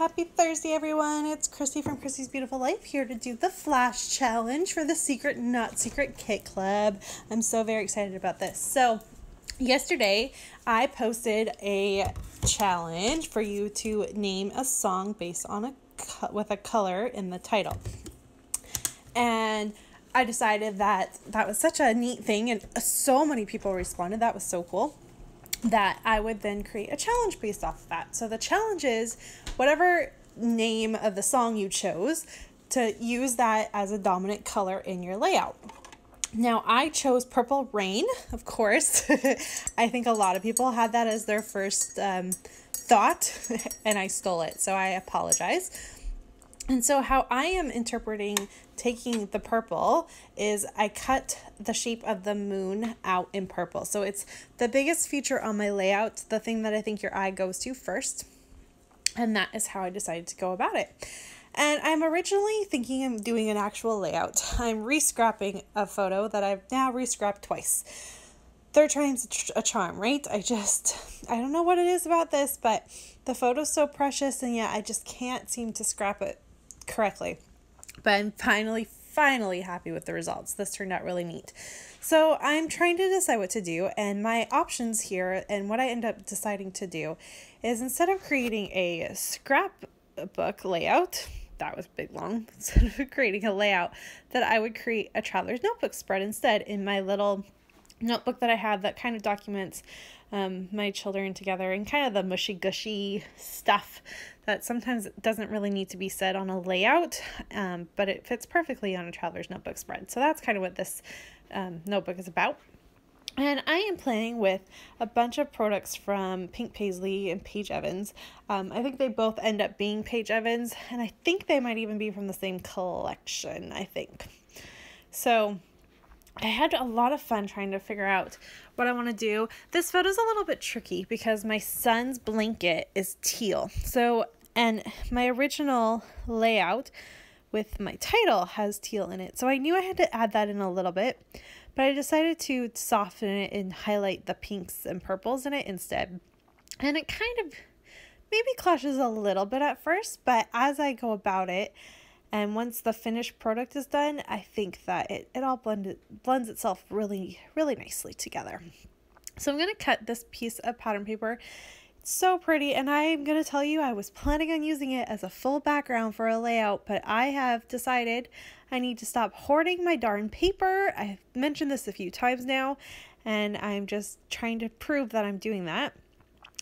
Happy Thursday, everyone. It's Christy from Christy's Beautiful Life here to do the Flash Challenge for the Secret Not Secret Kit Club. I'm so very excited about this. So, yesterday I posted a challenge for you to name a song based on with a color in the title. And I decided that was such a neat thing, and so many people responded. That was so cool, that I would then create a challenge based off of that. So the challenge is whatever name of the song you chose, to use that as a dominant color in your layout. Now, I chose Purple Rain, of course. I think a lot of people had that as their first thought, and I stole it, so I apologize. And so how I am interpreting taking the purple is I cut the shape of the moon out in purple. So it's the biggest feature on my layout, the thing that I think your eye goes to first. And that is how I decided to go about it. And I'm originally thinking of doing an actual layout. I'm re-scrapping a photo that I've now re-scrapped twice. Third time's a charm, right? I don't know what it is about this, but the photo's so precious, and yet I just can't seem to scrap it correctly. But I'm finally happy with the results. This turned out really neat. So I'm trying to decide what to do, and my options here, and what I end up deciding to do, is instead of creating a scrapbook layout, that was big long, instead of creating a layout, that I would create a traveler's notebook spread instead in my little notebook that I have that kind of documents my children together, and kind of the mushy gushy stuff that sometimes doesn't really need to be said on a layout, but it fits perfectly on a traveler's notebook spread. So that's kind of what this notebook is about. And I am playing with a bunch of products from Pink Paisley and Paige Evans. I think they both end up being Paige Evans, and I think they might even be from the same collection, I think. So I had a lot of fun trying to figure out what I want to do. This photo's a little bit tricky because my son's blanket is teal. So, and my original layout with my title has teal in it. So I knew I had to add that in a little bit, but I decided to soften it and highlight the pinks and purples in it instead. And it kind of maybe clashes a little bit at first, but as I go about it, and once the finished product is done, I think that it all blends itself really, really nicely together. So I'm going to cut this piece of pattern paper. It's so pretty, and I'm going to tell you, I was planning on using it as a full background for a layout, but I have decided I need to stop hoarding my darn paper. I've mentioned this a few times now, and I'm just trying to prove that I'm doing that.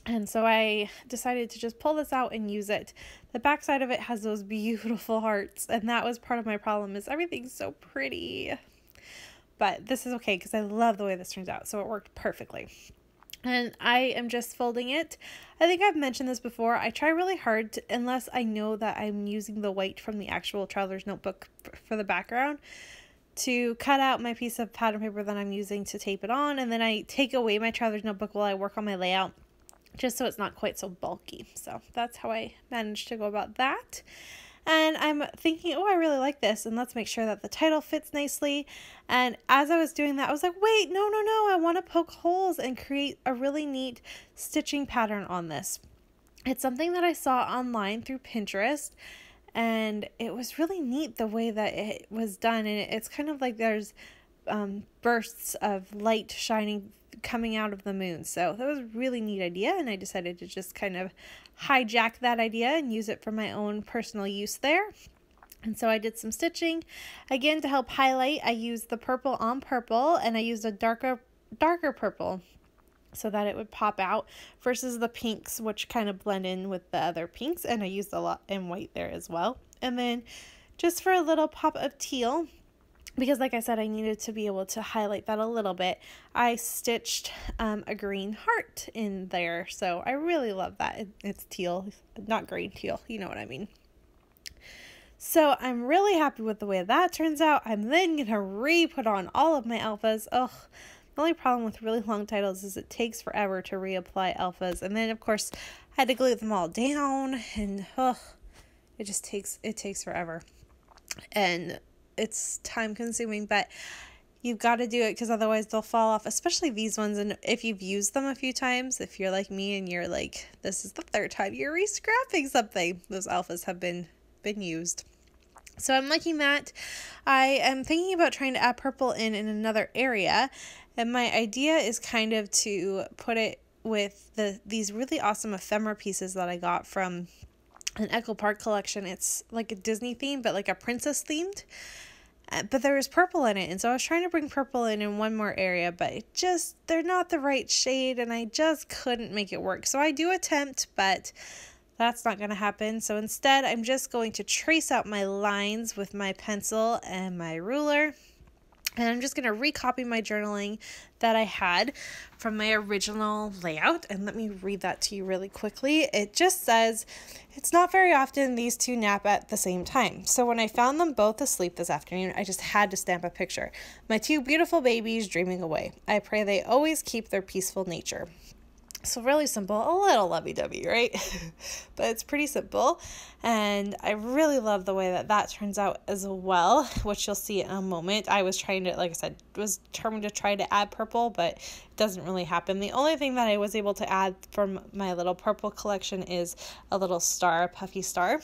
And so I decided to just pull this out and use it. The back side of it has those beautiful hearts, and that was part of my problem, is everything's so pretty. But this is okay because I love the way this turns out, so it worked perfectly. And I am just folding it. I think I've mentioned this before. I try really hard to, unless I know that I'm using the white from the actual traveler's notebook for the background, to cut out my piece of pattern paper that I'm using to tape it on, and then I take away my traveler's notebook while I work on my layout, just so it's not quite so bulky. So that's how I managed to go about that. And I'm thinking, oh, I really like this, and let's make sure that the title fits nicely. And as I was doing that, I was like, wait, no, I want to poke holes and create a really neat stitching pattern on this. It's something that I saw online through Pinterest, and it was really neat the way that it was done. And it's kind of like there's bursts of light shining coming out of the moon. So that was a really neat idea, and I decided to just kind of hijack that idea and use it for my own personal use there. And so I did some stitching. Again, to help highlight, I used the purple on purple, and I used a darker purple so that it would pop out, versus the pinks, which kind of blend in with the other pinks, and I used a lot in white there as well. And then just for a little pop of teal, because like I said, I needed to be able to highlight that a little bit, I stitched a green heart in there. So I really love that. It's teal, not green, teal. You know what I mean. So I'm really happy with the way that turns out. I'm then going to re-put on all of my alphas. Ugh. The only problem with really long titles is it takes forever to reapply alphas. And then, of course, I had to glue them all down. And it takes forever. And it's time consuming, but you've got to do it because otherwise they'll fall off, especially these ones. And if you've used them a few times, if you're like me and you're like, this is the third time you're re-scrapping something, those alphas have been used. So I'm liking that. I am thinking about trying to add purple in another area, and my idea is kind of to put it with these really awesome ephemera pieces that I got from an Echo Park collection. It's like a Disney theme, but like a princess themed. But there was purple in it, and so I was trying to bring purple in one more area, but they're not the right shade, and I just couldn't make it work. So I do attempt, but that's not going to happen. So instead, I'm just going to trace out my lines with my pencil and my ruler. And I'm just going to recopy my journaling that I had from my original layout. And let me read that to you really quickly. It just says, it's not very often these two nap at the same time. So when I found them both asleep this afternoon, I just had to stamp a picture. My two beautiful babies dreaming away. I pray they always keep their peaceful nature. So really simple, a little lovey-dovey, right? But it's pretty simple, and I really love the way that turns out as well, which you'll see in a moment. I was trying to, like I said, was determined to try to add purple, but it doesn't really happen. The only thing that I was able to add from my little purple collection is a little star, a puffy star.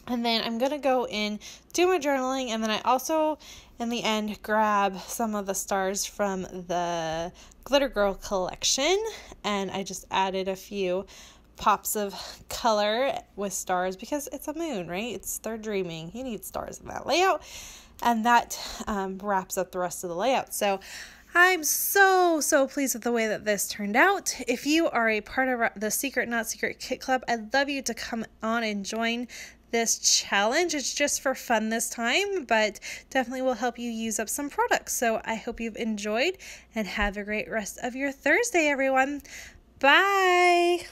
And then I'm going to go in, do my journaling, and then I also, in the end, grab some of the stars from the Glitter Girl collection, and I just added a few pops of color with stars because it's a moon, right? They're dreaming. You need stars in that layout, and that wraps up the rest of the layout. So I'm so pleased with the way that this turned out. If you are a part of the Secret Not Secret Kit Club, I'd love you to come on and join this challenge. It's just for fun this time, but definitely will help you use up some products. So I hope you've enjoyed, and have a great rest of your Thursday, everyone. Bye.